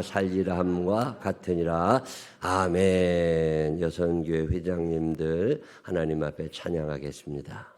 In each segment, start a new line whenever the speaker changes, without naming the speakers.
살리라 함과 같으니라. 아멘. 여성교회 회장님들 하나님 앞에 찬양하겠습니다.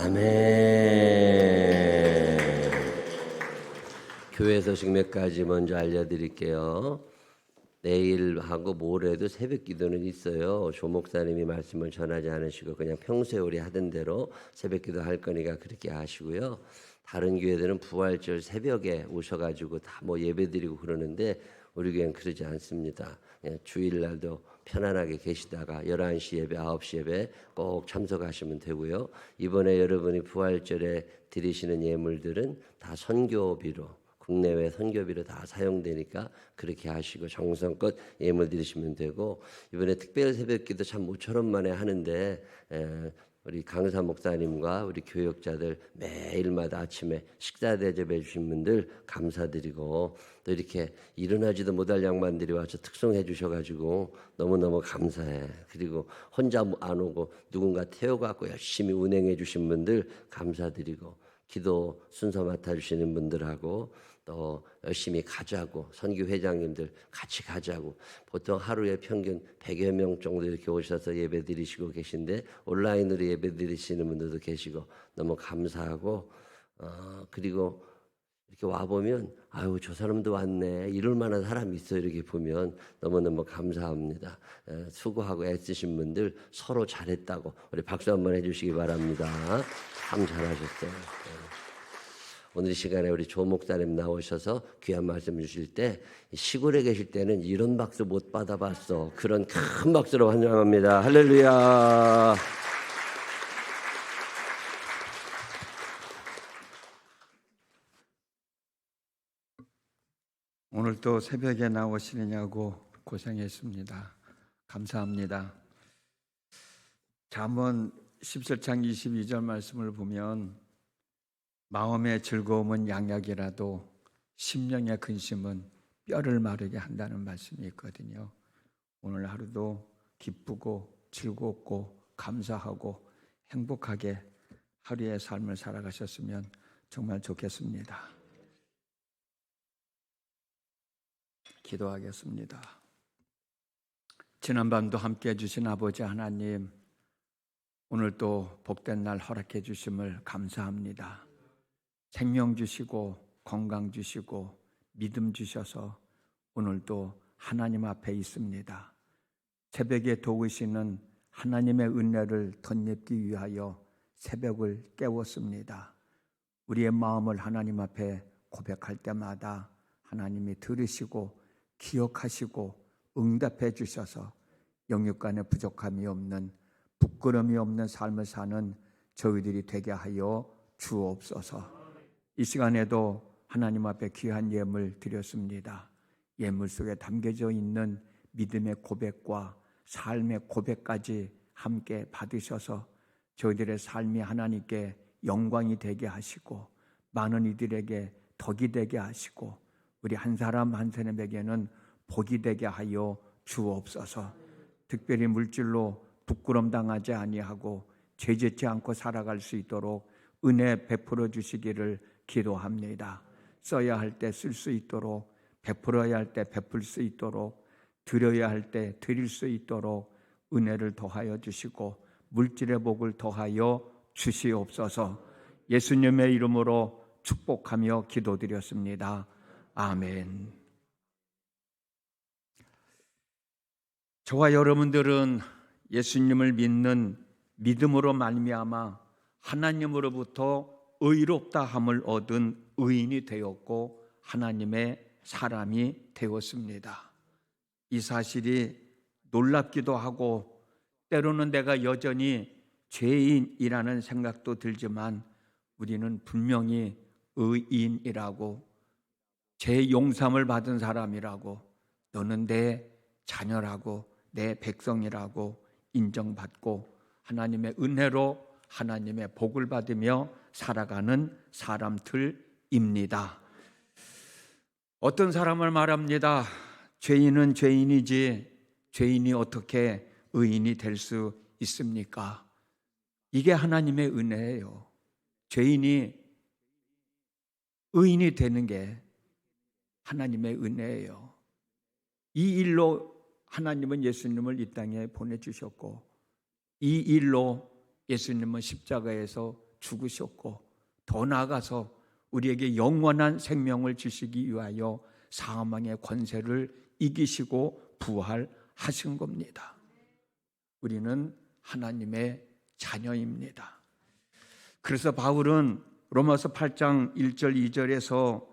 아멘. 교회 소식 몇 가지 먼저 알려드릴게요. 내일하고 모레도 새벽 기도는 있어요. 조 목사님이 말씀을 전하지 않으시고 그냥 평소에 우리 하던 대로 새벽 기도 할 거니까 그렇게 하시고요. 다른 교회들은 부활절 새벽에 오셔가지고 다 뭐 예배드리고 그러는데 우리 교회는 그러지 않습니다. 주일날도 편안하게 계시다가 11시 예배, 9시 예배 꼭 참석하시면 되고요. 이번에 여러분이 부활절에 드리시는 예물들은 다 선교비로, 국내외 선교비로 다 사용되니까 그렇게 하시고 정성껏 예물 드리시면 되고, 이번에 특별 새벽기도 참 모처럼 만에 하는데 우리 강사 목사님과 우리 교역자들 매일마다 아침에 식사 대접해 주신 분들 감사드리고, 또 이렇게 일어나지도 못할 양반들이 와서 특송해 주셔가지고 너무너무 감사해. 그리고 혼자 안 오고 누군가 태워갖고 열심히 운행해 주신 분들 감사드리고, 기도 순서 맡아주시는 분들하고 또 열심히 가자고 선교 회장님들 같이 가자고, 보통 하루에 평균 100여 명 정도 이렇게 오셔서 예배 드리시고 계신데 온라인으로 예배 드리시는 분들도 계시고 너무 감사하고, 그리고 이렇게 와보면 아유 저 사람도 왔네 이럴 만한 사람이 있어, 이렇게 보면 너무너무 감사합니다. 수고하고 애쓰신 분들 서로 잘했다고 우리 박수 한번 해주시기 바랍니다. 참 잘하셨어요. 오늘 이 시간에 우리 조 목사님 나오셔서 귀한 말씀 주실 때 시골에 계실 때는 이런 박수 못 받아봤어. 그런 큰 박수로 환영합니다. 할렐루야.
오늘 또 새벽에 나오시느냐고 고생했습니다. 감사합니다. 잠언 17장 22절 말씀을 보면 마음의 즐거움은 양약이라도 심령의 근심은 뼈를 마르게 한다는 말씀이 있거든요. 오늘 하루도 기쁘고 즐겁고 감사하고 행복하게 하루의 삶을 살아가셨으면 정말 좋겠습니다. 기도하겠습니다. 지난밤도 함께해 주신 아버지 하나님, 오늘 또 복된 날 허락해 주심을 감사합니다. 생명 주시고 건강 주시고 믿음 주셔서 오늘도 하나님 앞에 있습니다. 새벽에 도우시는 하나님의 은혜를 덧입기 위하여 새벽을 깨웠습니다. 우리의 마음을 하나님 앞에 고백할 때마다 하나님이 들으시고 기억하시고 응답해 주셔서 영육간에 부족함이 없는, 부끄러움이 없는 삶을 사는 저희들이 되게 하여 주옵소서. 이 시간에도 하나님 앞에 귀한 예물 드렸습니다. 예물 속에 담겨져 있는 믿음의 고백과 삶의 고백까지 함께 받으셔서 저희들의 삶이 하나님께 영광이 되게 하시고 많은 이들에게 덕이 되게 하시고 우리 한 사람 한 사람에게는 복이 되게 하여 주옵소서. 특별히 물질로 부끄럼 당하지 아니하고 죄짓지 않고 살아갈 수 있도록 은혜 베풀어 주시기를 기도합니다. 써야 할 때 쓸 수 있도록, 베풀어야 할 때 베풀 수 있도록, 드려야 할 때 드릴 수 있도록 은혜를 더하여 주시고 물질의 복을 더하여 주시옵소서. 예수님의 이름으로 축복하며 기도드렸습니다. 아멘. 저와 여러분들은 예수님을 믿는 믿음으로 말미암아 하나님으로부터 의롭다 함을 얻은 의인이 되었고 하나님의 사람이 되었습니다. 이 사실이 놀랍기도 하고 때로는 내가 여전히 죄인이라는 생각도 들지만 우리는 분명히 의인이라고, 죄 용서함을 받은 사람이라고, 너는 내 자녀라고, 내 백성이라고 인정받고 하나님의 은혜로 하나님의 복을 받으며 살아가는 사람들입니다. 어떤 사람을 말합니다. 죄인은 죄인이지 죄인이 어떻게 의인이 될 수 있습니까? 이게 하나님의 은혜예요. 죄인이 의인이 되는 게 하나님의 은혜예요. 이 일로 하나님은 예수님을 이 땅에 보내주셨고 이 일로 예수님은 십자가에서 죽으셨고 더 나아가서 우리에게 영원한 생명을 주시기 위하여 사망의 권세를 이기시고 부활하신 겁니다. 우리는 하나님의 자녀입니다. 그래서 바울은 로마서 8장 1절 2절에서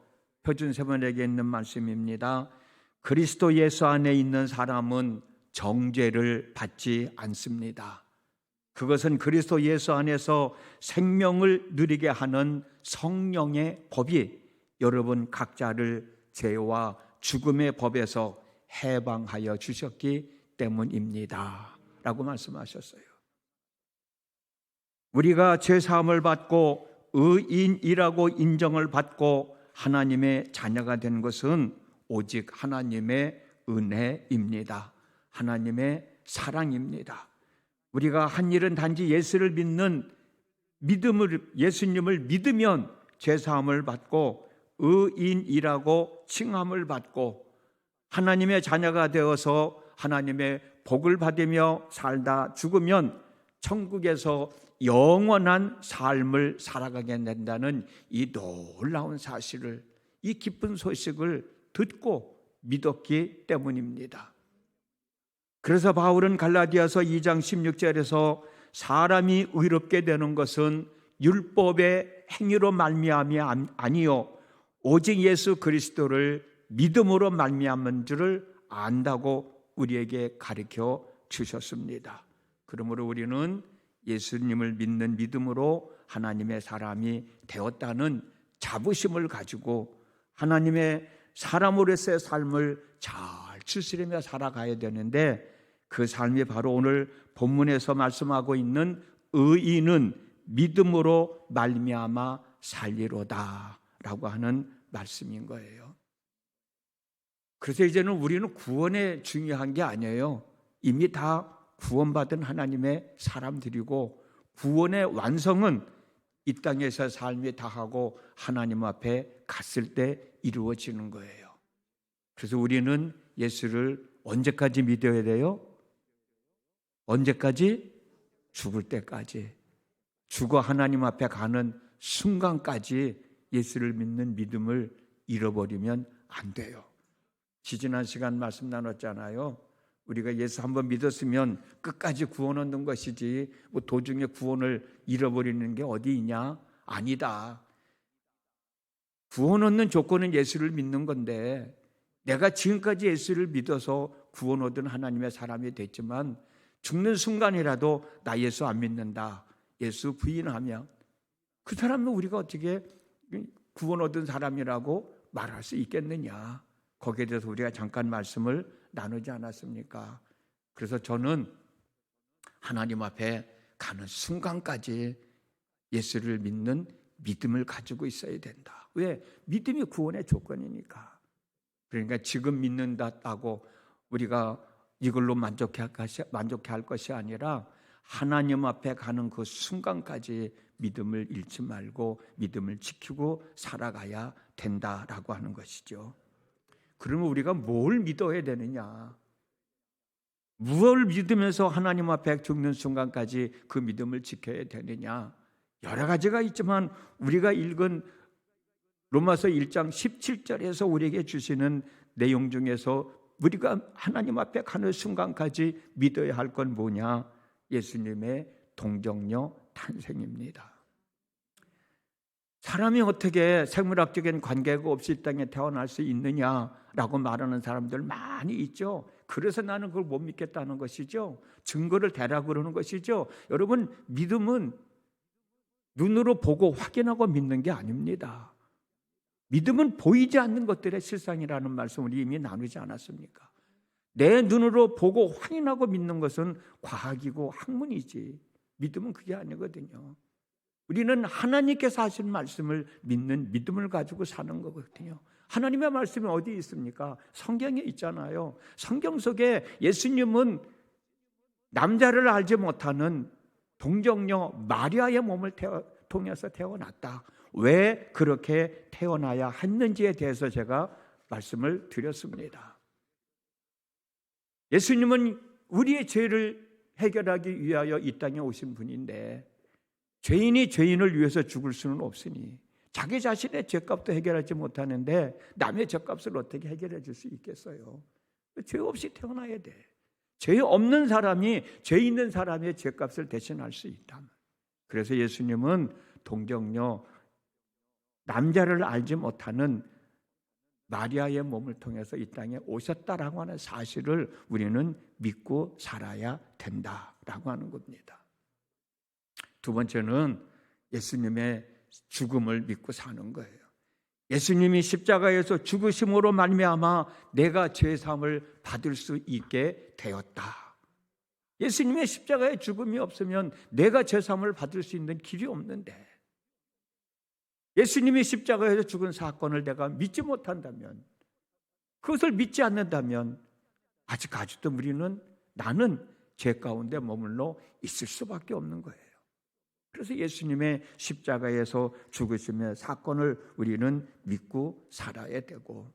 표준 세번에게 있는 말씀입니다. 그리스도 예수 안에 있는 사람은 정죄를 받지 않습니다. 그것은 그리스도 예수 안에서 생명을 누리게 하는 성령의 법이 여러분 각자를 죄와 죽음의 법에서 해방하여 주셨기 때문입니다. 라고 말씀하셨어요. 우리가 죄사함을 받고 의인이라고 인정을 받고 하나님의 자녀가 된 것은 오직 하나님의 은혜입니다. 하나님의 사랑입니다. 우리가 한 일은 단지 예수를 믿는 예수님을 믿으면 죄사함을 받고 의인이라고 칭함을 받고 하나님의 자녀가 되어서 하나님의 복을 받으며 살다 죽으면 천국에서 영원한 삶을 살아가게 된다는 이 놀라운 사실을, 이 기쁜 소식을 듣고 믿었기 때문입니다. 그래서 바울은 갈라디아서 2장 16절에서 사람이 의롭게 되는 것은 율법의 행위로 말미암이 아니요 오직 예수 그리스도를 믿음으로 말미암은 줄을 안다고 우리에게 가르쳐 주셨습니다. 그러므로 우리는 예수님을 믿는 믿음으로 하나님의 사람이 되었다는 자부심을 가지고 하나님의 사람으로서의 삶을 잘 추스리며 살아가야 되는데 그 삶이 바로 오늘 본문에서 말씀하고 있는 의인은 믿음으로 말미암아 살리로다 라고 하는 말씀인 거예요. 그래서 이제는 우리는 구원에 중요한 게 아니에요. 이미 다 구원받은 하나님의 사람들이고 구원의 완성은 이 땅에서 삶이 다하고 하나님 앞에 갔을 때 이루어지는 거예요. 그래서 우리는 예수를 언제까지 믿어야 돼요? 언제까지? 죽을 때까지. 죽어 하나님 앞에 가는 순간까지 예수를 믿는 믿음을 잃어버리면 안 돼요. 지지난 시간 말씀 나눴잖아요. 우리가 예수 한번 믿었으면 끝까지 구원 얻는 것이지 뭐 도중에 구원을 잃어버리는 게 어디 있냐? 아니다. 구원 얻는 조건은 예수를 믿는 건데 내가 지금까지 예수를 믿어서 구원 얻은 하나님의 사람이 됐지만 죽는 순간이라도 나 예수 안 믿는다, 예수 부인하면 그 사람은 우리가 어떻게 구원 얻은 사람이라고 말할 수 있겠느냐. 거기에 대해서 우리가 잠깐 말씀을 나누지 않았습니까? 그래서 저는 하나님 앞에 가는 순간까지 예수를 믿는 믿음을 가지고 있어야 된다. 왜? 믿음이 구원의 조건이니까. 그러니까 지금 믿는다고 우리가 이걸로 만족해 할 것이 아니라 하나님 앞에 가는 그 순간까지 믿음을 잃지 말고 믿음을 지키고 살아가야 된다라고 하는 것이죠. 그러면 우리가 뭘 믿어야 되느냐? 무엇을 믿으면서 하나님 앞에 죽는 순간까지 그 믿음을 지켜야 되느냐? 여러 가지가 있지만 우리가 읽은 로마서 1장 17절에서 우리에게 주시는 내용 중에서 우리가 하나님 앞에 가는 순간까지 믿어야 할 건 뭐냐? 예수님의 동정녀 탄생입니다. 사람이 어떻게 생물학적인 관계가 없이 이 땅에 태어날 수 있느냐라고 말하는 사람들 많이 있죠. 그래서 나는 그걸 못 믿겠다는 것이죠. 증거를 대라고 그러는 것이죠. 여러분, 믿음은 눈으로 보고 확인하고 믿는 게 아닙니다. 믿음은 보이지 않는 것들의 실상이라는 말씀을 이미 나누지 않았습니까? 내 눈으로 보고 확인하고 믿는 것은 과학이고 학문이지, 믿음은 그게 아니거든요. 우리는 하나님께서 하신 말씀을 믿는 믿음을 가지고 사는 거거든요. 하나님의 말씀이 어디 있습니까? 성경에 있잖아요. 성경 속에 예수님은 남자를 알지 못하는 동정녀 마리아의 몸을 통해서 태어났다. 왜 그렇게 태어나야 했는지에 대해서 제가 말씀을 드렸습니다. 예수님은 우리의 죄를 해결하기 위하여 이 땅에 오신 분인데 죄인이 죄인을 위해서 죽을 수는 없으니 자기 자신의 죄값도 해결하지 못하는데 남의 죄값을 어떻게 해결해 줄 수 있겠어요? 죄 없이 태어나야 돼. 죄 없는 사람이 죄 있는 사람의 죄값을 대신할 수 있다. 그래서 예수님은 동정녀 남자를 알지 못하는 마리아의 몸을 통해서 이 땅에 오셨다라고 하는 사실을 우리는 믿고 살아야 된다라고 하는 겁니다. 두 번째는 예수님의 죽음을 믿고 사는 거예요. 예수님이 십자가에서 죽으심으로 말미암아 내가 죄사함을 받을 수 있게 되었다. 예수님의 십자가의 죽음이 없으면 내가 죄사함을 받을 수 있는 길이 없는데, 예수님이 십자가에서 죽은 사건을 내가 믿지 못한다면, 그것을 믿지 않는다면 아직까지도 나는 죄 가운데 머물러 있을 수밖에 없는 거예요. 그래서 예수님의 십자가에서 죽으심의 사건을 우리는 믿고 살아야 되고,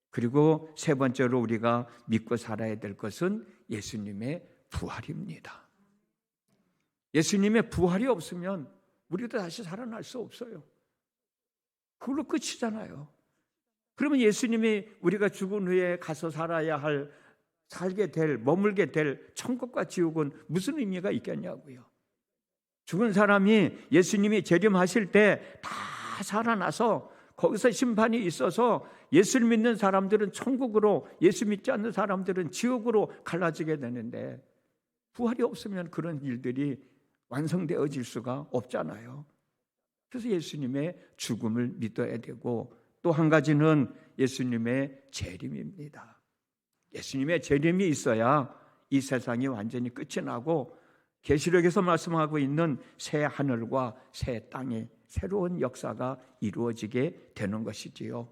그리고 세 번째로 우리가 믿고 살아야 될 것은 예수님의 부활입니다. 예수님의 부활이 없으면 우리도 다시 살아날 수 없어요. 그걸로 끝이잖아요. 그러면 예수님이 우리가 죽은 후에 가서 살아야 할, 살게 될, 머물게 될 천국과 지옥은 무슨 의미가 있겠냐고요. 죽은 사람이 예수님이 재림하실 때 다 살아나서 거기서 심판이 있어서 예수를 믿는 사람들은 천국으로, 예수 믿지 않는 사람들은 지옥으로 갈라지게 되는데, 부활이 없으면 그런 일들이 완성되어질 수가 없잖아요. 그래서 예수님의 죽음을 믿어야 되고, 또 한 가지는 예수님의 재림입니다. 예수님의 재림이 있어야 이 세상이 완전히 끝이 나고 계시록에서 말씀하고 있는 새 하늘과 새 땅의 새로운 역사가 이루어지게 되는 것이지요.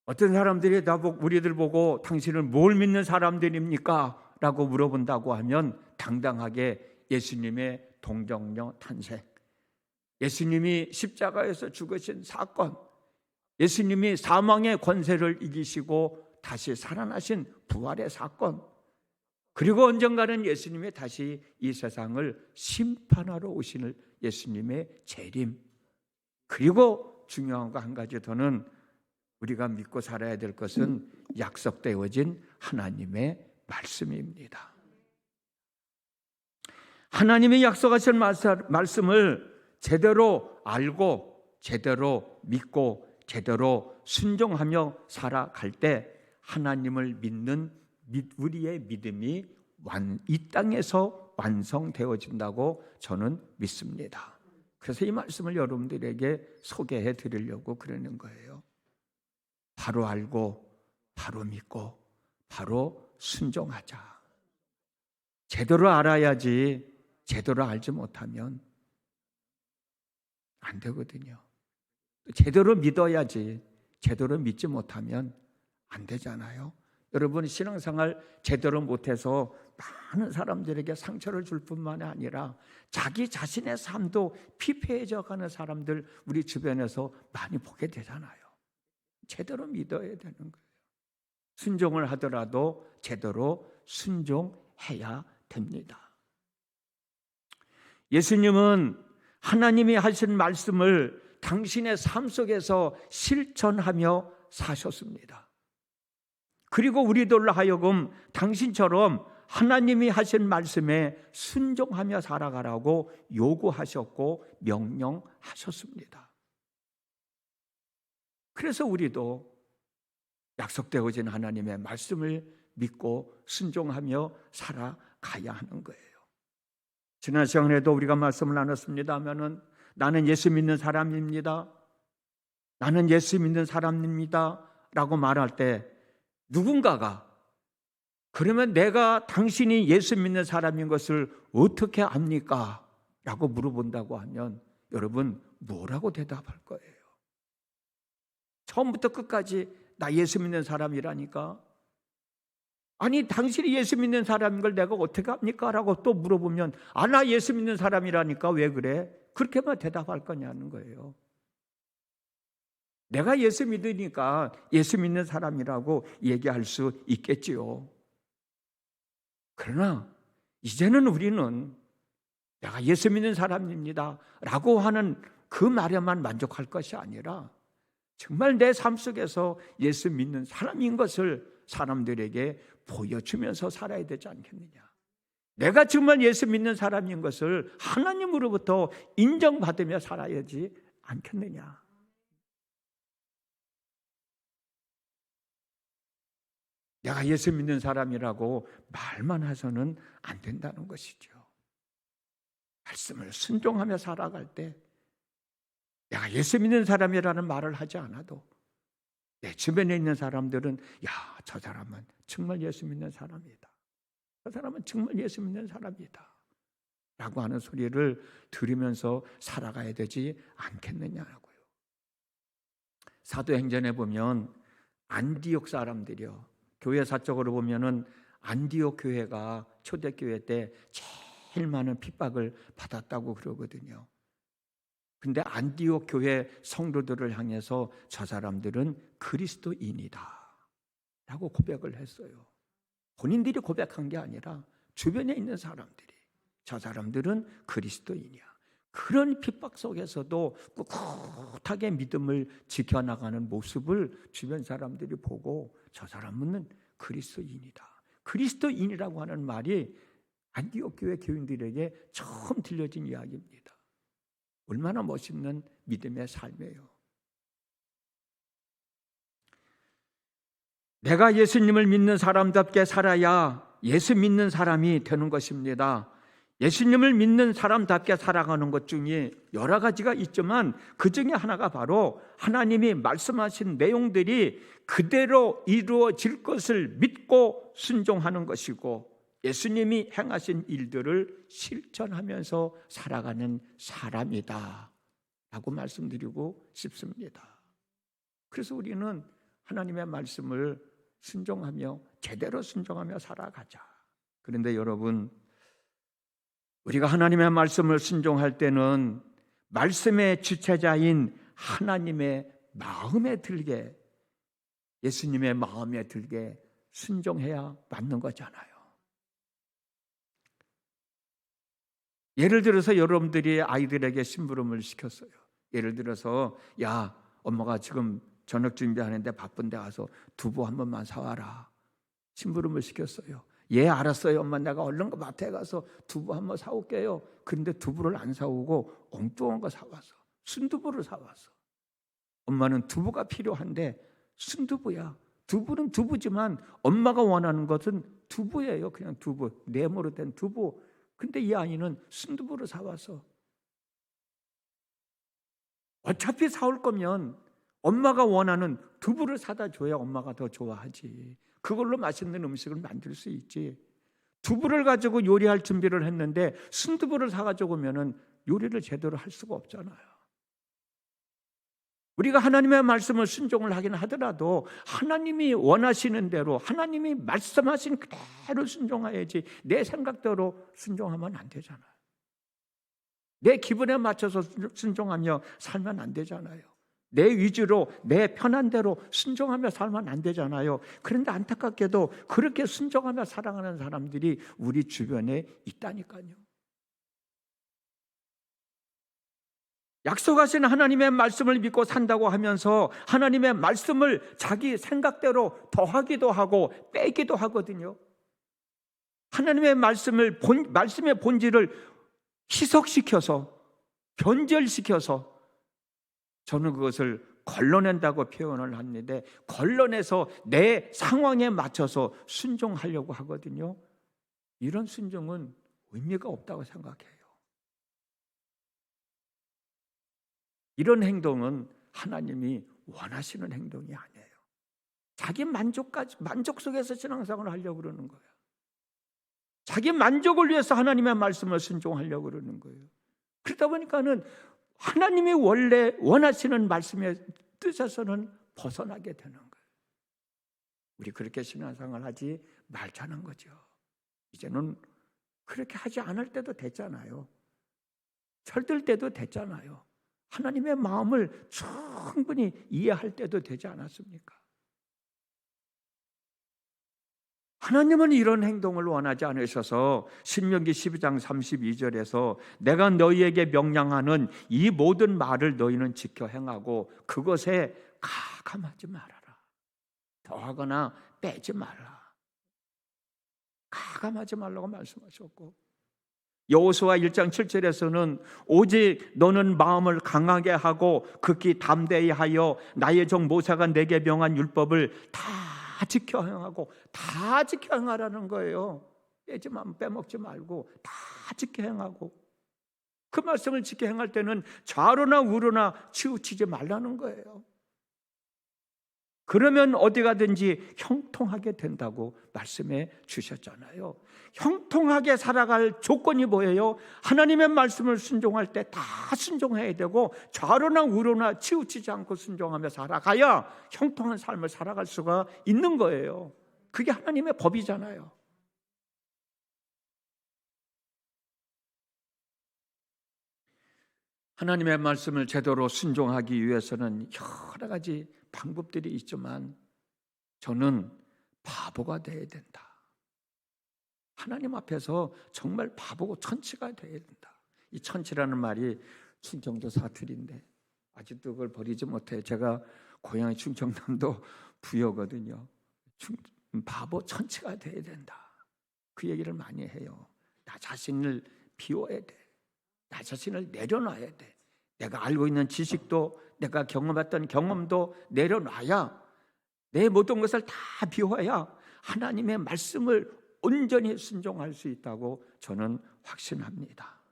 어떤 사람들이 우리들 보고 당신을 뭘 믿는 사람들입니까? 라고 물어본다고 하면 당당하게 예수님의 동정녀 탄생, 예수님이 십자가에서 죽으신 사건, 예수님이 사망의 권세를 이기시고 다시 살아나신 부활의 사건, 그리고 언젠가는 예수님이 다시 이 세상을 심판하러 오시는 예수님의 재림, 그리고 중요한 거 한 가지 더는 우리가 믿고 살아야 될 것은 약속되어진 하나님의 말씀입니다. 하나님의 약속하신 말씀을 제대로 알고 제대로 믿고 제대로 순종하며 살아갈 때 하나님을 믿는 우리의 믿음이 이 땅에서 완성되어진다고 저는 믿습니다. 그래서 이 말씀을 여러분들에게 소개해 드리려고 그러는 거예요. 바로 알고 바로 믿고 바로 순종하자. 제대로 알아야지 제대로 알지 못하면 안 되거든요. 제대로 믿어야지 제대로 믿지 못하면 안 되잖아요. 여러분 신앙생활 제대로 못해서 많은 사람들에게 상처를 줄 뿐만 아니라 자기 자신의 삶도 피폐해져 가는 사람들 우리 주변에서 많이 보게 되잖아요. 제대로 믿어야 되는 거예요. 순종을 하더라도 제대로 순종해야 됩니다. 예수님은 하나님이 하신 말씀을 당신의 삶 속에서 실천하며 사셨습니다. 그리고 우리들로 하여금 당신처럼 하나님이 하신 말씀에 순종하며 살아가라고 요구하셨고 명령하셨습니다. 그래서 우리도 약속되어진 하나님의 말씀을 믿고 순종하며 살아가야 하는 거예요. 지난 시간에도 우리가 말씀을 나눴습니다 하면은 나는 예수 믿는 사람입니다. 나는 예수 믿는 사람입니다. 라고 말할 때 누군가가 그러면 내가 당신이 예수 믿는 사람인 것을 어떻게 압니까? 라고 물어본다고 하면 여러분 뭐라고 대답할 거예요? 처음부터 끝까지 나 예수 믿는 사람이라니까? 아니 당신이 예수 믿는 사람인 걸 내가 어떻게 압니까? 라고 또 물어보면 나 예수 믿는 사람이라니까 왜 그래? 그렇게만 대답할 거냐는 거예요. 내가 예수 믿으니까 예수 믿는 사람이라고 얘기할 수 있겠지요. 그러나 이제는 우리는 내가 예수 믿는 사람입니다 라고 하는 그 말에만 만족할 것이 아니라 정말 내 삶 속에서 예수 믿는 사람인 것을 사람들에게 보여주면서 살아야 되지 않겠느냐. 내가 정말 예수 믿는 사람인 것을 하나님으로부터 인정받으며 살아야지 않겠느냐. 내가 예수 믿는 사람이라고 말만 해서는 안 된다는 것이죠. 말씀을 순종하며 살아갈 때 내가 예수 믿는 사람이라는 말을 하지 않아도 내 주변에 있는 사람들은 저 사람은 정말 예수 믿는 사람이다. 저 사람은 정말 예수 믿는 사람이다. 라고 하는 소리를 들으면서 살아가야 되지 않겠느냐고요. 사도행전에 보면 안디옥 사람들이요. 교회 사적으로 보면은 안디옥 교회가 초대교회 때 제일 많은 핍박을 받았다고 그러거든요. 근데 안디옥 교회 성도들을 향해서 저 사람들은 그리스도인이다 라고 고백을 했어요. 본인들이 고백한 게 아니라 주변에 있는 사람들이 저 사람들은 그리스도인이야. 그런 핍박 속에서도 꿋꿋하게 믿음을 지켜나가는 모습을 주변 사람들이 보고 저 사람은 그리스도인이다. 그리스도인이라고 하는 말이 안디옥 교회 교인들에게 처음 들려진 이야기입니다. 얼마나 멋있는 믿음의 삶이에요. 내가 예수님을 믿는 사람답게 살아야 예수 믿는 사람이 되는 것입니다. 예수님을 믿는 사람답게 살아가는 것 중에 여러 가지가 있지만 그 중에 하나가 바로 하나님이 말씀하신 내용들이 그대로 이루어질 것을 믿고 순종하는 것이고 예수님이 행하신 일들을 실천하면서 살아가는 사람이다 라고 말씀드리고 싶습니다. 그래서 우리는 하나님의 말씀을 순종하며 제대로 순종하며 살아가자. 그런데 여러분 우리가 하나님의 말씀을 순종할 때는 말씀의 주체자인 하나님의 마음에 들게 예수님의 마음에 들게 순종해야 맞는 거잖아요. 예를 들어서 여러분들이 아이들에게 심부름을 시켰어요. 예를 들어서 엄마가 지금 저녁 준비하는데 바쁜데 가서 두부 한 번만 사와라. 심부름을 시켰어요. 알았어요 엄마, 내가 얼른 마트에 가서 두부 한 번 사올게요. 그런데 두부를 안 사오고 엉뚱한 거 사와서 순두부를 사와서. 엄마는 두부가 필요한데 순두부야. 두부는 두부지만 엄마가 원하는 것은 두부예요. 그냥 두부, 네모로 된 두부. 근데 이 아이는 순두부를 사와서 어차피 사올 거면 엄마가 원하는 두부를 사다 줘야 엄마가 더 좋아하지. 그걸로 맛있는 음식을 만들 수 있지. 두부를 가지고 요리할 준비를 했는데 순두부를 사가지고 오면은 요리를 제대로 할 수가 없잖아요. 우리가 하나님의 말씀을 순종을 하긴 하더라도 하나님이 원하시는 대로, 하나님이 말씀하신 그대로 순종해야지 내 생각대로 순종하면 안 되잖아요. 내 기분에 맞춰서 순종하며 살면 안 되잖아요. 내 위주로, 내 편한 대로 순종하며 살면 안 되잖아요. 그런데 안타깝게도 그렇게 순종하며 살아가는 사람들이 우리 주변에 있다니까요. 약속하신 하나님의 말씀을 믿고 산다고 하면서 하나님의 말씀을 자기 생각대로 더하기도 하고 빼기도 하거든요. 하나님의 말씀의 본질을 희석시켜서, 변절시켜서 저는 그것을 걸러낸다고 표현을 하는데, 걸러내서 내 상황에 맞춰서 순종하려고 하거든요. 이런 순종은 의미가 없다고 생각해요. 이런 행동은 하나님이 원하시는 행동이 아니에요. 자기 만족 속에서 신앙생활을 하려고 그러는 거예요. 자기 만족을 위해서 하나님의 말씀을 순종하려고 그러는 거예요. 그러다 보니까는 하나님이 원래 원하시는 말씀의 뜻에서는 벗어나게 되는 거예요. 우리 그렇게 신앙생활 하지 말자는 거죠. 이제는 그렇게 하지 않을 때도 됐잖아요. 철들 때도 됐잖아요. 하나님의 마음을 충분히 이해할 때도 되지 않았습니까? 하나님은 이런 행동을 원하지 않으셔서 신명기 12장 32절에서 내가 너희에게 명령하는 이 모든 말을 너희는 지켜 행하고 그것에 가감하지 말아라. 더하거나 빼지 말라. 가감하지 말라고 말씀하셨고, 여호수아 1장 7절에서는 오직 너는 마음을 강하게 하고 극히 담대히 하여 나의 종 모세가 내게 명한 율법을 다 지켜 행하고, 다 지켜 행하라는 거예요. 빼먹지 말고 다 지켜 행하고, 그 말씀을 지켜 행할 때는 좌로나 우로나 치우치지 말라는 거예요. 그러면 어디 가든지 형통하게 된다고 말씀해 주셨잖아요. 형통하게 살아갈 조건이 뭐예요? 하나님의 말씀을 순종할 때 다 순종해야 되고 좌로나 우로나 치우치지 않고 순종하며 살아가야 형통한 삶을 살아갈 수가 있는 거예요. 그게 하나님의 법이잖아요. 하나님의 말씀을 제대로 순종하기 위해서는 여러 가지 방법들이 있지만 저는 바보가 되어야 된다. 하나님 앞에서 정말 바보고 천치가 되어야 된다. 이 천치라는 말이 충청도 사투리인데 아직도 그걸 버리지 못해요. 제가 고향이 충청남도 부여거든요. 바보 천치가 되어야 된다. 그 얘기를 많이 해요. 나 자신을 비워야 돼. 나 자신을 내려놔야 돼. 내가 알고 있는 지식도, 내가 경험했던 경험도 내려놔야, 내 모든 것을 다 비워야 하나님의 말씀을 온전히 순종할 수 있다고 저는 확신합니다.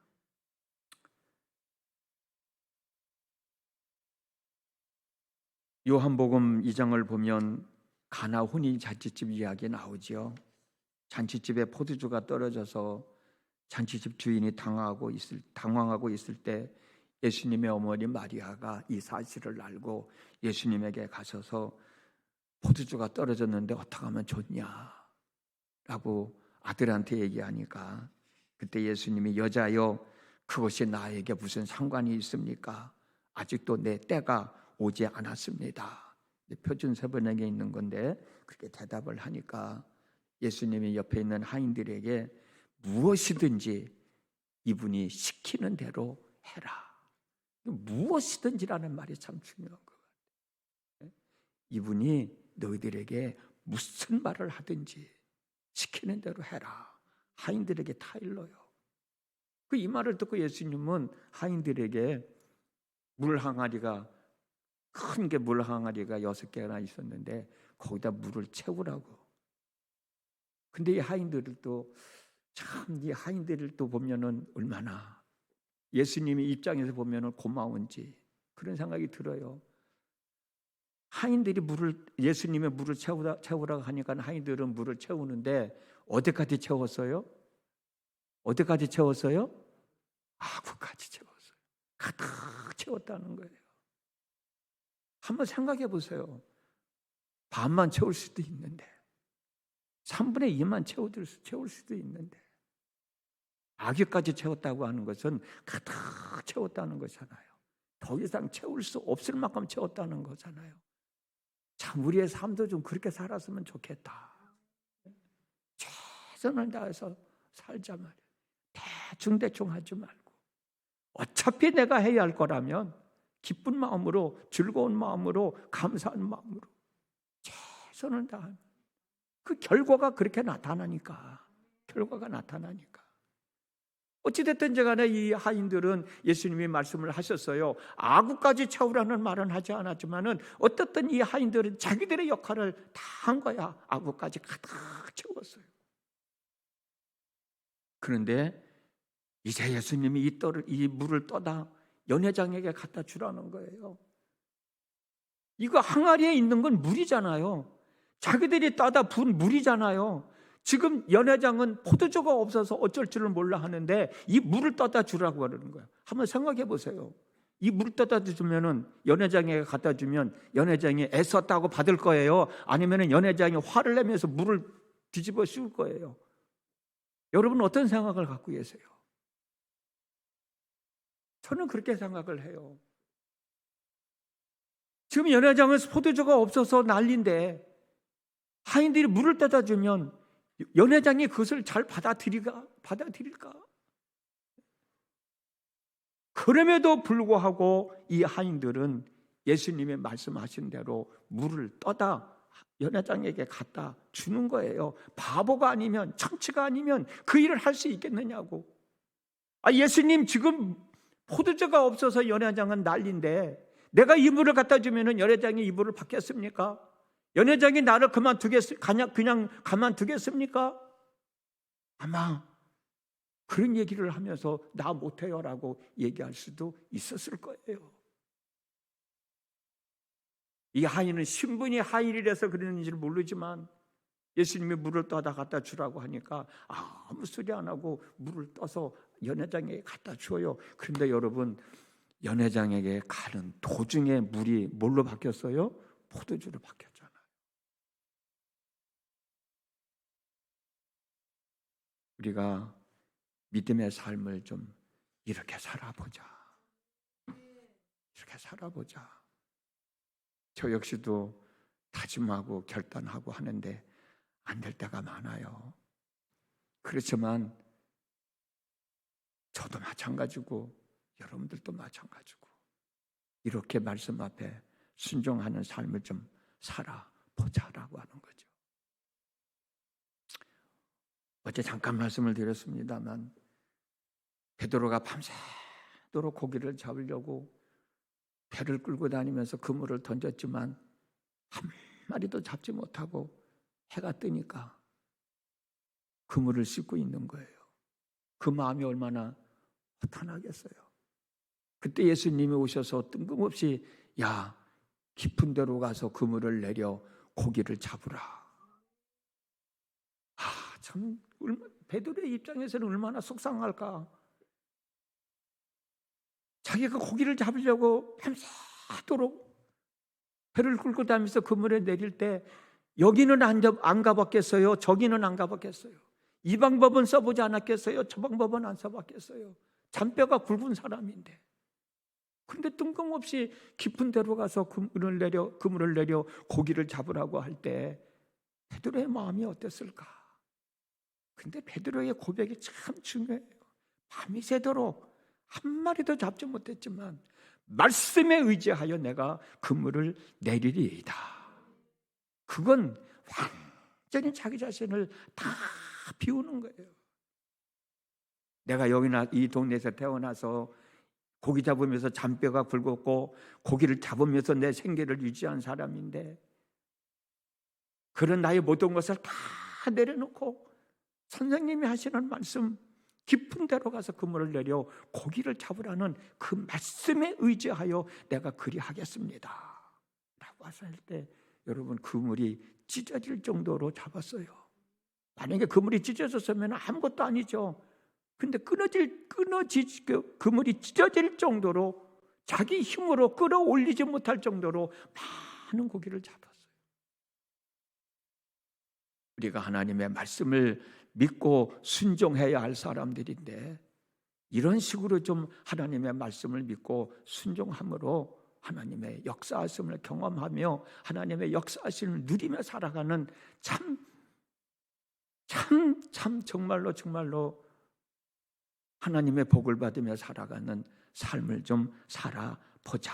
요한복음 2장을 보면 가나 혼인 잔치집 이야기 나오지요. 잔치집에 포도주가 떨어져서 잔치집 주인이 당황하고 있을 때 예수님의 어머니 마리아가 이 사실을 알고 예수님에게 가셔서 포도주가 떨어졌는데 어떻게 하면 좋냐 라고 아들한테 얘기하니까, 그때 예수님이 여자여 그것이 나에게 무슨 상관이 있습니까? 아직도 내 때가 오지 않았습니다. 표준 세번역에 있는 건데 그렇게 대답을 하니까 예수님이 옆에 있는 하인들에게 무엇이든지 이분이 시키는 대로 해라. 무엇이든지라는 말이 참 중요한 것 같아요. 이분이 너희들에게 무슨 말을 하든지 시키는 대로 해라. 하인들에게 다 일러요. 이 말을 듣고 예수님은 하인들에게 물 항아리가 큰 게 물 항아리가 6개나 있었는데 거기다 물을 채우라고. 근데 이 하인들을 또 참 이 하인들을 또 보면은 얼마나 예수님의 입장에서 보면은 고마운지 그런 생각이 들어요. 하인들이 예수님의 물을 채우라고 하니까 하인들은 물을 채우는데 어디까지 채웠어요? 어디까지 채웠어요? 아구까지 채웠어요. 가득 채웠다는 거예요. 한번 생각해 보세요. 반만 채울 수도 있는데 3분의 2만 채울 수도 있는데 아귀까지 채웠다고 하는 것은 가득 채웠다는 거잖아요. 더 이상 채울 수 없을 만큼 채웠다는 거잖아요. 참 우리의 삶도 좀 그렇게 살았으면 좋겠다. 최선을 다해서 살자 말이야. 대충 하지 말고 어차피 내가 해야 할 거라면 기쁜 마음으로, 즐거운 마음으로, 감사한 마음으로 최선을 다하면 그 결과가 그렇게 나타나니까. 어찌됐든 간에 이 하인들은 예수님이 말씀을 하셨어요. 아구까지 채우라는 말은 하지 않았지만은 어떻든 이 하인들은 자기들의 역할을 다 한 거야. 아구까지 가득 채웠어요. 그런데 이제 예수님이 이 물을 떠다 연회장에게 갖다 주라는 거예요. 이거 항아리에 있는 건 물이잖아요. 자기들이 떠다 분 물이잖아요. 지금 연회장은 포도주가 없어서 어쩔 줄을 몰라 하는데 이 물을 떠다 주라고 그러는 거예요. 한번 생각해 보세요. 이 물을 떠다 주면은 연회장에게 갖다 주면 연회장이 애썼다고 받을 거예요? 아니면은 연회장이 화를 내면서 물을 뒤집어 씌울 거예요? 여러분 어떤 생각을 갖고 계세요? 저는 그렇게 생각을 해요. 지금 연회장은 포도주가 없어서 난리인데 하인들이 물을 떠다 주면 연회장이 그것을 잘 받아들일까? 그럼에도 불구하고 이 하인들은 예수님의 말씀하신 대로 물을 떠다 연회장에게 갖다 주는 거예요. 바보가 아니면, 천치가 아니면 그 일을 할 수 있겠느냐고. 예수님 지금 포도주가 없어서 연회장은 난리인데 내가 이 물을 갖다 주면 연회장이 이 물을 받겠습니까? 연회장이 나를 그냥 가만두겠습니까? 아마 그런 얘기를 하면서 나 못해요라고 얘기할 수도 있었을 거예요. 이 하인은 신분이 하인이라서 그러는지를 모르지만 예수님이 물을 떠다 갖다 주라고 하니까 아무 소리 안 하고 물을 떠서 연회장에게 갖다 주어요. 그런데 여러분 연회장에게 가는 도중에 물이 뭘로 바뀌었어요? 포도주로 바뀌었잖아요. 우리가 믿음의 삶을 좀 이렇게 살아보자. 저 역시도 다짐하고 결단하고 하는데 안 될 때가 많아요. 그렇지만 저도 마찬가지고 여러분들도 마찬가지고 이렇게 말씀 앞에 순종하는 삶을 좀 살아보자라고 하는 거죠. 어제 잠깐 말씀을 드렸습니다만 베드로가 밤새도록 고기를 잡으려고 배를 끌고 다니면서 그물을 던졌지만 한 마리도 잡지 못하고 해가 뜨니까 그물을 씻고 있는 거예요. 그 마음이 얼마나 허탄하겠어요. 그때 예수님이 오셔서 뜬금없이 깊은 데로 가서 그물을 내려 고기를 잡으라. 참 베드로의 입장에서는 얼마나 속상할까. 자기가 고기를 잡으려고 밤새도록 배를 끌고 다니면서 그물에 내릴 때 여기는 안 가봤겠어요? 저기는 안 가봤겠어요? 이 방법은 써보지 않았겠어요? 저 방법은 안 써봤겠어요? 잔뼈가 굵은 사람인데. 그런데 뜬금없이 깊은 데로 가서 그물을 내려 고기를 잡으라고 할 때 베드로의 마음이 어땠을까? 근데 베드로의 고백이 참 중요해요. 밤이 새도록 한 마리도 잡지 못했지만 말씀에 의지하여 내가 그물을 내리리이다. 그건 완전히 자기 자신을 다 비우는 거예요. 내가 여기나 이 동네에서 태어나서 고기 잡으면서 잔뼈가 굵었고 고기를 잡으면서 내 생계를 유지한 사람인데 그런 나의 모든 것을 다 내려놓고 선생님이 하시는 말씀 깊은 데로 가서 그물을 내려 고기를 잡으라는 그 말씀에 의지하여 내가 그리하겠습니다 라고 하실 때 여러분 그물이 찢어질 정도로 잡았어요. 만약에 그물이 찢어졌으면 아무것도 아니죠. 근데 그물이 찢어질 정도로 자기 힘으로 끌어올리지 못할 정도로 많은 고기를 잡았어요. 우리가 하나님의 말씀을 믿고 순종해야 할 사람들인데 이런 식으로 좀 하나님의 말씀을 믿고 순종함으로 하나님의 역사하심을 경험하며 하나님의 역사하심을 누리며 살아가는 정말로 하나님의 복을 받으며 살아가는 삶을 좀 살아보자.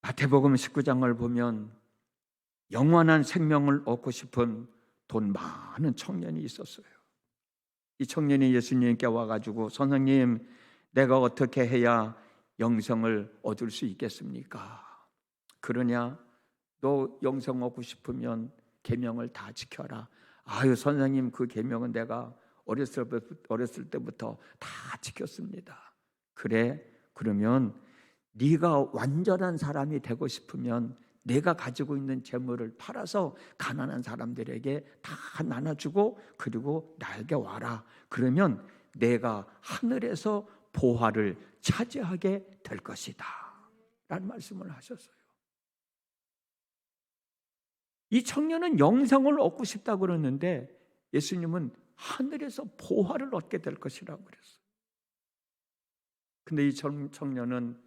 마태복음 19장을 보면 영원한 생명을 얻고 싶은 돈 많은 청년이 있었어요. 이 청년이 예수님께 와가지고 선생님, 내가 어떻게 해야 영생을 얻을 수 있겠습니까? 그러냐? 너 영생 얻고 싶으면 계명을 다 지켜라. 아유 선생님, 그 계명은 내가 어렸을 때부터 다 지켰습니다. 그래? 그러면 네가 완전한 사람이 되고 싶으면 내가 가지고 있는 재물을 팔아서 가난한 사람들에게 다 나눠주고 그리고 나에게 와라. 그러면 내가 하늘에서 보화를 차지하게 될 것이다 라는 말씀을 하셨어요. 이 청년은 영생을 얻고 싶다고 그러는데 예수님은 하늘에서 보화를 얻게 될 것이라고 그랬어요. 근데 이 청년은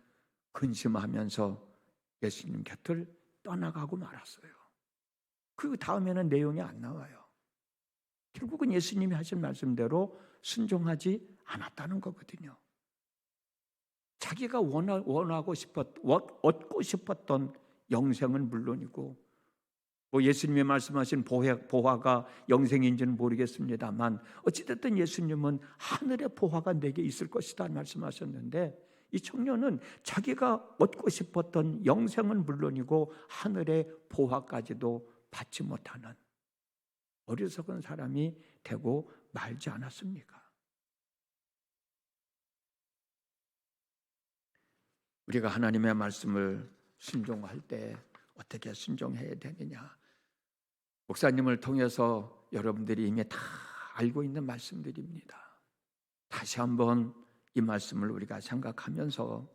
근심하면서 예수님 곁을 떠나가고 말았어요. 그 다음에는 내용이 안 나와요. 결국은 예수님이 하신 말씀대로 순종하지 않았다는 거거든요. 자기가 얻고 싶었던 영생은 물론이고 예수님이 말씀하신 보화가 영생인지는 모르겠습니다만 어찌됐든 예수님은 하늘의 보화가 내게 있을 것이다 말씀하셨는데 이 청년은 자기가 얻고 싶었던 영생은 물론이고 하늘의 보화까지도 받지 못하는 어리석은 사람이 되고 말지 않았습니까? 우리가 하나님의 말씀을 순종할 때 어떻게 순종해야 되느냐? 목사님을 통해서 여러분들이 이미 다 알고 있는 말씀들입니다. 다시 한번 이 말씀을 우리가 생각하면서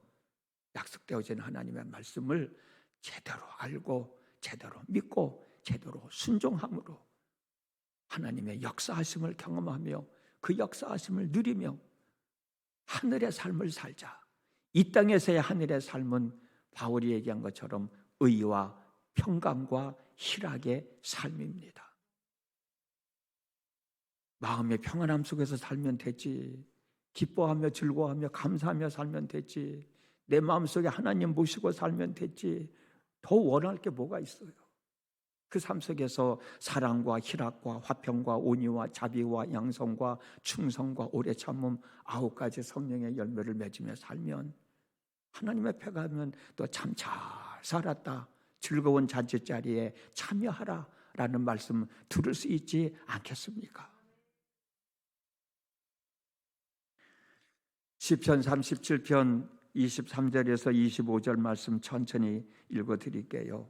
약속되어진 하나님의 말씀을 제대로 알고 제대로 믿고 제대로 순종함으로 하나님의 역사하심을 경험하며 그 역사하심을 누리며 하늘의 삶을 살자. 이 땅에서의 하늘의 삶은 바울이 얘기한 것처럼 의와 평강과 희락의 삶입니다. 마음의 평안함 속에서 살면 되지. 기뻐하며 즐거워하며 감사하며 살면 되지. 내 마음속에 하나님 모시고 살면 되지. 더 원할 게 뭐가 있어요? 그 삶 속에서 사랑과 희락과 화평과 온유와 자비와 양성과 충성과 오래 참음 9가지 성령의 열매를 맺으며 살면 하나님 앞에 가면 또 참 잘 살았다. 즐거운 잔치자리에 참여하라 라는 말씀 들을 수 있지 않겠습니까? 시편 37편 23절에서 25절 말씀 천천히 읽어드릴게요.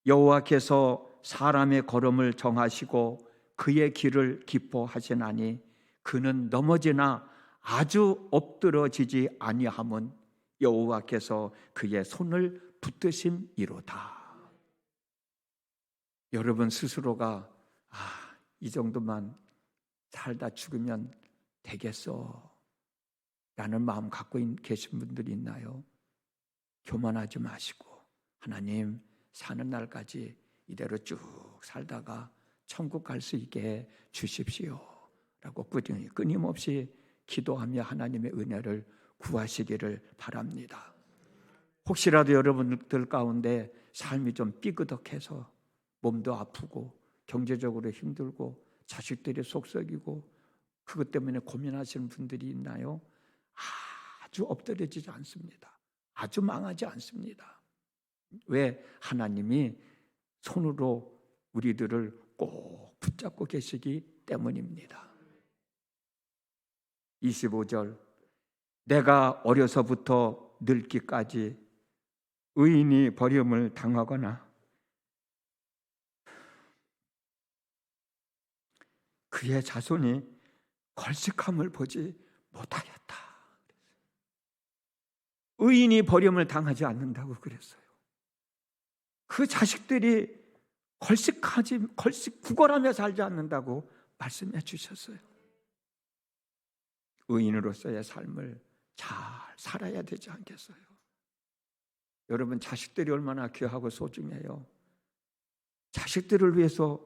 여호와께서 사람의 걸음을 정하시고 그의 길을 기뻐하시나니 그는 넘어지나 아주 엎드러지지 아니함은 여호와께서 그의 손을 붙드심이로다. 여러분 스스로가 이 정도만 살다 죽으면 되겠어 라는 마음 갖고 계신 분들이 있나요? 교만하지 마시고 하나님 사는 날까지 이대로 쭉 살다가 천국 갈 수 있게 주십시오 라고 끊임없이 기도하며 하나님의 은혜를 구하시기를 바랍니다. 혹시라도 여러분들 가운데 삶이 좀 삐그덕해서 몸도 아프고 경제적으로 힘들고 자식들이 속썩이고 그것 때문에 고민하시는 분들이 있나요? 아주 엎드려지지 않습니다. 아주 망하지 않습니다. 왜? 하나님이 손으로 우리들을 꼭 붙잡고 계시기 때문입니다. 25절, 내가 어려서부터 늙기까지 의인이 버림을 당하거나 그의 자손이 걸식함을 보지 못하였다. 의인이 버림을 당하지 않는다고 그랬어요. 그 자식들이 구걸하며 살지 않는다고 말씀해 주셨어요. 의인으로서의 삶을 잘 살아야 되지 않겠어요? 여러분, 자식들이 얼마나 귀하고 소중해요. 자식들을 위해서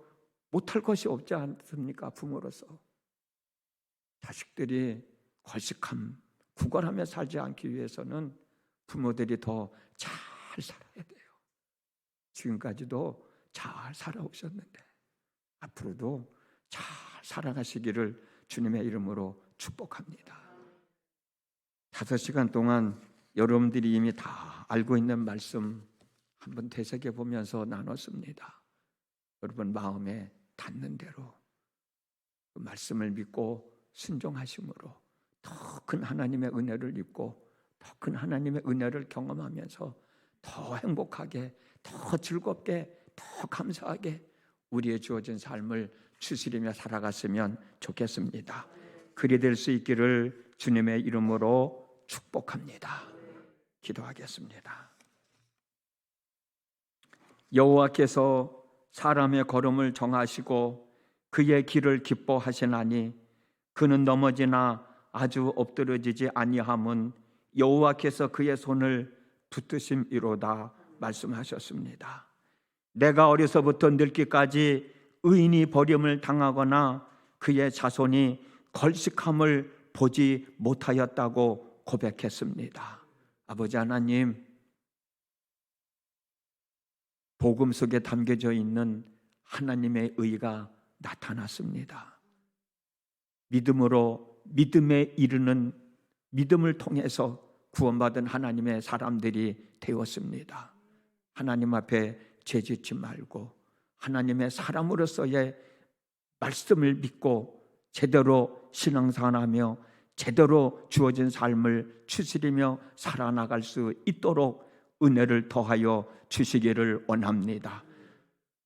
못할 것이 없지 않습니까? 부모로서. 자식들이 구걸하며 살지 않기 위해서는 부모들이 더 잘 살아야 돼요. 지금까지도 잘 살아오셨는데 앞으로도 잘 살아가시기를 주님의 이름으로 축복합니다. 5시간 동안 여러분들이 이미 다 알고 있는 말씀 한번 되새겨 보면서 나눴습니다. 여러분 마음에 닿는 대로 그 말씀을 믿고 순종하심으로 더 큰 하나님의 은혜를 입고 더 큰 하나님의 은혜를 경험하면서 더 행복하게, 더 즐겁게, 더 감사하게 우리의 주어진 삶을 추스리며 살아갔으면 좋겠습니다. 그리 될 수 있기를 주님의 이름으로 축복합니다. 기도하겠습니다. 여호와께서 사람의 걸음을 정하시고 그의 길을 기뻐하시나니 그는 넘어지나 아주 엎드러지지 아니함은 여호와께서 그의 손을 붙드심이로다 말씀하셨습니다. 내가 어려서부터 늙기까지 의인이 버림을 당하거나 그의 자손이 걸식함을 보지 못하였다고 고백했습니다. 아버지 하나님, 복음 속에 담겨져 있는 하나님의 의가 나타났습니다. 믿음으로 믿음에 이르는 믿음을 통해서 구원받은 하나님의 사람들이 되었습니다. 하나님 앞에 죄짓지 말고 하나님의 사람으로서의 말씀을 믿고 제대로 신앙생활하며 제대로 주어진 삶을 추스리며 살아나갈 수 있도록 은혜를 더하여 주시기를 원합니다.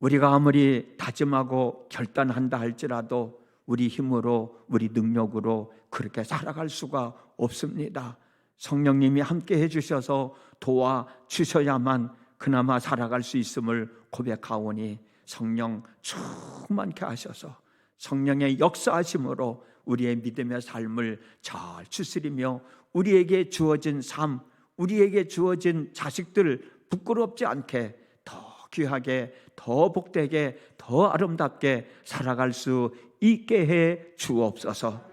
우리가 아무리 다짐하고 결단한다 할지라도 우리 힘으로, 우리 능력으로 그렇게 살아갈 수가 없습니다. 성령님이 함께 해주셔서 도와주셔야만 그나마 살아갈 수 있음을 고백하오니 성령 충만케 하셔서 성령의 역사하심으로 우리의 믿음의 삶을 잘 추스리며 우리에게 주어진 삶, 우리에게 주어진 자식들 부끄럽지 않게 더 귀하게, 더 복되게, 더 아름답게 살아갈 수 있게 해 주옵소서.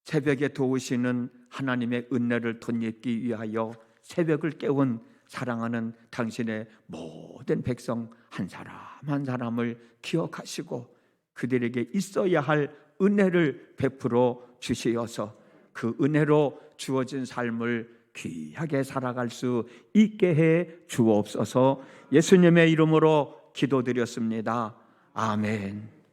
새벽에 도우시는 하나님의 은혜를 덧입기 위하여 새벽을 깨운 사랑하는 당신의 모든 백성 한 사람 한 사람을 기억하시고 그들에게 있어야 할 은혜를 베풀어 주시어서 그 은혜로 주어진 삶을 귀하게 살아갈 수 있게 해 주옵소서. 예수님의 이름으로 기도드렸습니다. 아멘.